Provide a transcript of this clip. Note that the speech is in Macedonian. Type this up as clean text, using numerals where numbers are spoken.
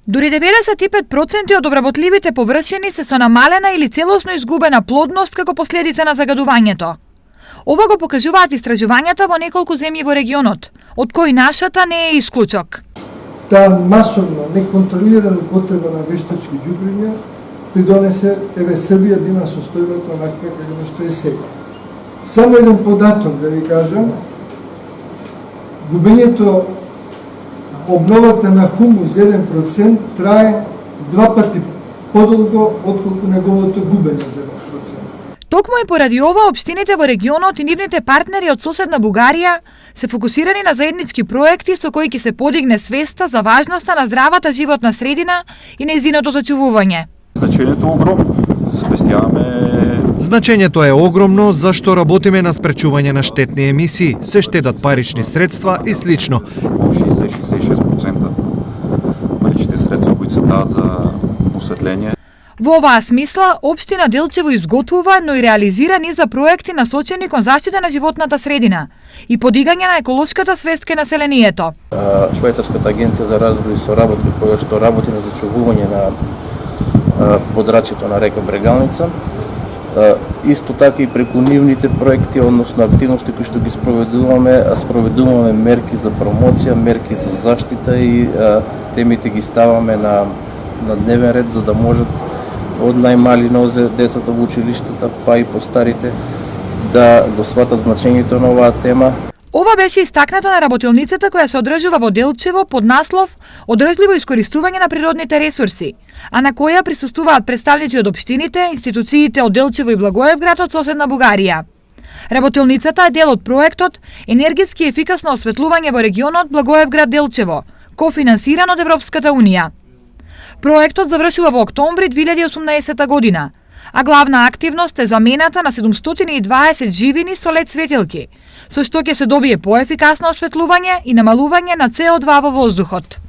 Дури 95% од обработливите површини се со намалена или целосно изгубена плодност како последица на загадувањето. Ова го покажуваат истражувањата во неколку земји во регионот, од кои нашата не е исклучок. Таа масовна, неконтролирана употреба на вештачки ѓубриња придонесе Србија да има состојбата онаква како што е сега. Само еден податок да ви кажам, губењето обновата на хумус 1% трае 2 пати подолго отколку неговото губење за 1%. Токму и поради ова, општините во регионот и нивните партнери од соседна Бугарија се фокусирани на заеднички проекти со кои ќе се подигне свеста за важноста на здравата животна средина и нејзиното зачувување. Значењето е огромно. Значењето е огромно зашто работиме на спречување на штетни емисии, се штедат парични средства и слично. 60-66% паричните средства кои се дават за осветление. Во оваа смисла, општина Делчево изготвува, но и реализира низа проекти насочени кон заштита на животната средина и подигање на еколошката свест кај населението. Швајцарската агенција за развој со работи која што работи на зачувување на подрачјето на река Брегалница, исто така и преку нивните проекти, односно активности кои што ги спроведуваме мерки за промоција, мерки за заштита и темите ги ставаме на дневен ред за да можат од најмали нозе децата во училиштата, па и постарите да го сватат значењето на оваа тема. Ова беше истакнато на работилницата која се одржува во Делчево под наслов Одржливо искористување на природните ресурси, а на која присуствуваат представници од општините, институциите од Делчево и Благоевград од соседна Бугарија. Работилницата е дел од проектот Енергетски ефикасно осветлување во регионот Благоевград-Делчево, кофинансиран од Европската унија. Проектот завршува во октомври 2018 година, а главна активност е замената на 720 живини со LED светилки, со што ќе се добие поефикасно осветлување и намалување на CO2 во воздухот.